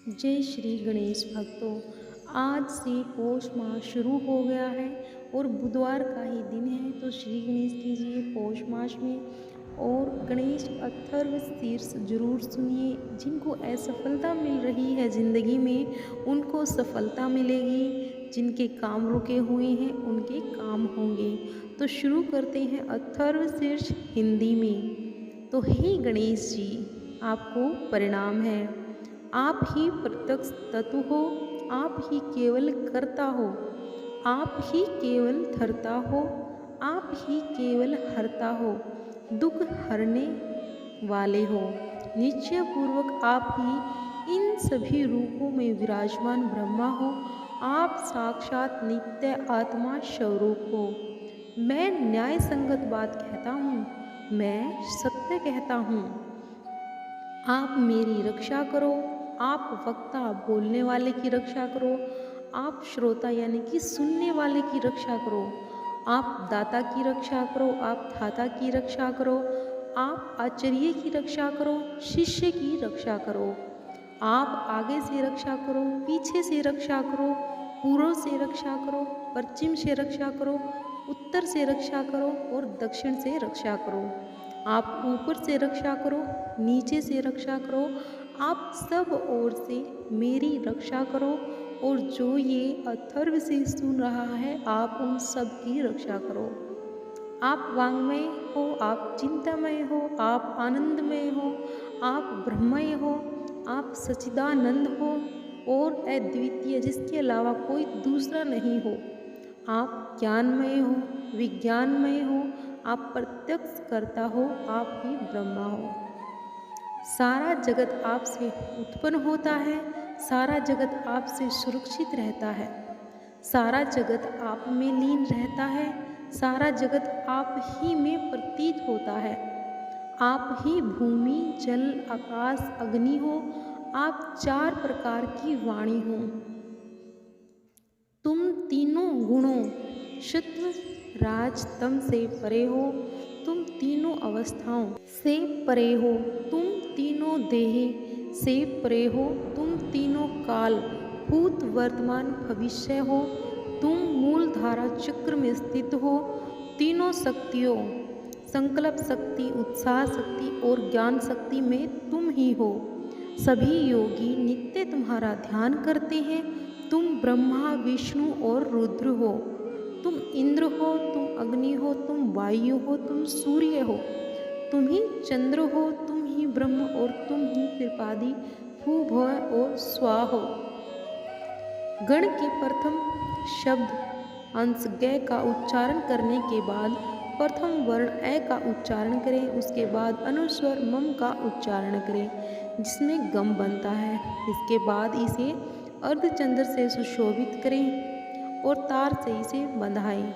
जय श्री गणेश भक्तों। आज से पौष माह शुरू हो गया है और बुधवार का ही दिन है, तो श्री गणेश कीजिए पौष मास में। और गणेश अथर्व शीर्ष जरूर सुनिए। जिनको असफलता मिल रही है ज़िंदगी में, उनको सफलता मिलेगी। जिनके काम रुके हुए हैं उनके काम होंगे। तो शुरू करते हैं अथर्व शीर्ष हिंदी में। तो हे गणेश जी, आपको परिणाम है। आप ही प्रत्यक्ष तत्व हो, आप ही केवल करता हो, आप ही केवल धरता हो, आप ही केवल हरता हो, दुख हरने वाले हो। निश्चय पूर्वक आप ही इन सभी रूपों में विराजमान ब्रह्मा हो। आप साक्षात नित्य आत्मा स्वरूप हो। मैं न्याय संगत बात कहता हूँ, मैं सत्य कहता हूँ। आप मेरी रक्षा करो। आप वक्ता बोलने वाले की रक्षा करो। आप श्रोता यानी कि सुनने वाले की रक्षा करो। आप दाता की रक्षा करो। आप धाता की रक्षा करो। आप आचार्य की रक्षा करो। शिष्य की रक्षा करो। आप आगे से रक्षा करो, पीछे से रक्षा करो, पूर्व से रक्षा करो, पश्चिम से रक्षा करो, उत्तर से रक्षा करो और दक्षिण से रक्षा करो। आप ऊपर से रक्षा करो, नीचे से रक्षा करो। आप सब ओर से मेरी रक्षा करो। और जो ये अथर्व से सुन रहा है, आप उन सब की रक्षा करो। आप वांग्मय हो, आप चिंतामय हो, आप आनंदमय हो, आप ब्रह्ममय हो, आप सच्चिदानंद हो और अद्वितीय, जिसके अलावा कोई दूसरा नहीं हो। आप ज्ञानमय हो, विज्ञानमय हो, आप प्रत्यक्ष करता हो, आप ही ब्रह्मा हो। सारा जगत आपसे उत्पन्न होता है, सारा जगत आपसे सुरक्षित रहता है, सारा जगत आप में लीन रहता है, सारा जगत आप ही में प्रतीत होता है। आप ही भूमि, जल, आकाश, अग्नि हो। आप चार प्रकार की वाणी हो। तुम तीनों गुणों सत्व राज तम से परे हो। तुम तीनों अवस्थाओं से परे हो। तुम तीनों देह से परे हो। तुम तीनों काल भूत वर्तमान भविष्य हो। तुम मूल धारा चक्र में स्थित हो। तीनों शक्तियों संकल्प शक्ति, उत्साह शक्ति और ज्ञान शक्ति में तुम ही हो। सभी योगी नित्य तुम्हारा ध्यान करते हैं। तुम ब्रह्मा, विष्णु और रुद्र हो। तुम इंद्र हो, तुम अग्नि हो, तुम वायु हो, तुम सूर्य हो, तुम ही चंद्र हो, तुम ही ब्रह्म और तुम ही त्रिपादी भू भव और स्वा हो। गण के प्रथम शब्द अंश ग का उच्चारण करने के बाद प्रथम वर्ण ए का उच्चारण करें। उसके बाद अनुस्वर मम का उच्चारण करें, जिसमें गम बनता है। इसके बाद इसे अर्धचंद्र से सुशोभित करें और तार से इसे बंधाएं।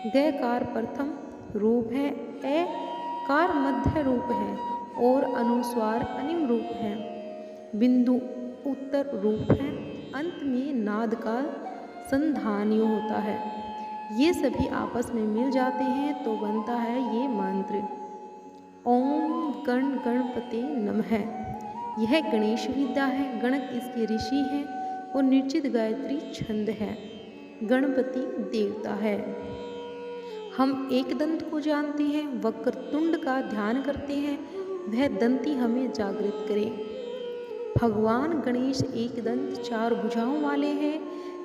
ग कार प्रथम रूप है, ए कार मध्य रूप है और अनुस्वार अनिम रूप है। बिंदु उत्तर रूप है। अंत में नाद का संधान होता है। ये सभी आपस में मिल जाते हैं तो बनता है ये मंत्र, ओम गण गणपते नमः। यह गणेश विद्या है। गणक इसके ऋषि हैं और निर्जित गायत्री छंद है। गणपति देवता है। हम एक दंत को जानते हैं, वक्रतुंड का ध्यान करते हैं, वह दंती हमें जागृत करे। भगवान गणेश एक दंत चार भुजाओं वाले हैं,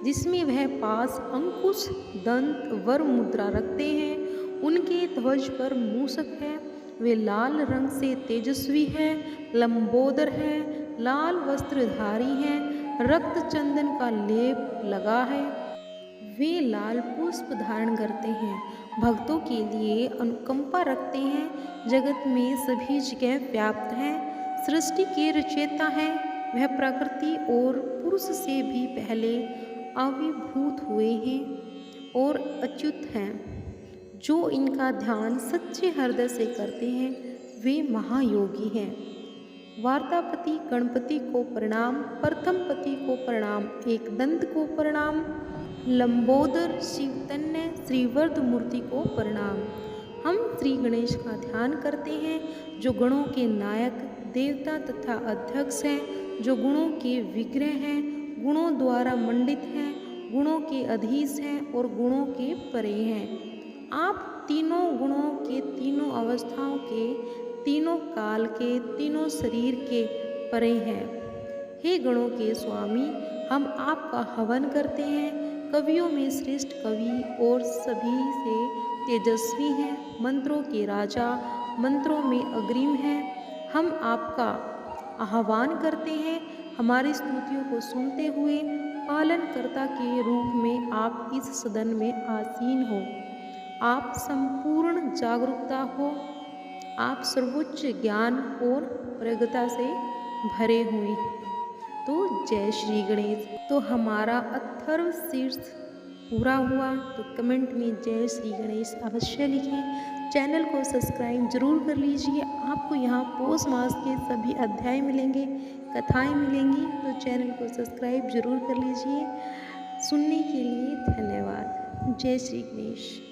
जिसमें वह पास अंकुश दंत वर मुद्रा रखते हैं। उनके ध्वज पर मूषक है। वे लाल रंग से तेजस्वी हैं, लंबोदर हैं, लाल वस्त्रधारी हैं, रक्त चंदन का लेप लगा है। वे लाल पुष्प धारण करते हैं, भक्तों के लिए अनुकंपा रखते हैं, जगत में सभी जगह व्याप्त हैं, सृष्टि के रचयिता हैं। वह प्रकृति और पुरुष से भी पहले आविर्भूत हुए हैं और अच्युत हैं। जो इनका ध्यान सच्चे हृदय से करते हैं, वे महायोगी हैं। वार्तापति गणपति को प्रणाम, प्रथम पति को प्रणाम, एक दंत को प्रणाम, लंबोदर शिवतन्य श्रीवर्ध मूर्ति को प्रणाम। हम श्री गणेश का ध्यान करते हैं, जो गणों के नायक, देवता तथा अध्यक्ष हैं। जो गुणों के विग्रह हैं, गुणों द्वारा मंडित हैं, गुणों के अधीश हैं और गुणों के परे हैं। आप तीनों गुणों के, तीनों अवस्थाओं के, तीनों काल के, तीनों शरीर के परे हैं। हे गणों के स्वामी, हम आपका हवन करते हैं। कवियों में श्रेष्ठ कवि और सभी से तेजस्वी हैं, मंत्रों के राजा, मंत्रों में अग्रिम हैं। हम आपका आह्वान करते हैं। हमारी स्तुतियों को सुनते हुए पालनकर्ता के रूप में आप इस सदन में आसीन हो। आप संपूर्ण जागरूकता हो। आप सर्वोच्च ज्ञान और प्रज्ञता से भरे हुए। तो जय श्री गणेश। तो हमारा अथर्व शीर्ष पूरा हुआ। तो कमेंट में जय श्री गणेश अवश्य लिखें। चैनल को सब्सक्राइब जरूर कर लीजिए। आपको यहाँ पौष मास के सभी अध्याय मिलेंगे, कथाएं मिलेंगी, तो चैनल को सब्सक्राइब जरूर कर लीजिए। सुनने के लिए धन्यवाद। जय श्री गणेश।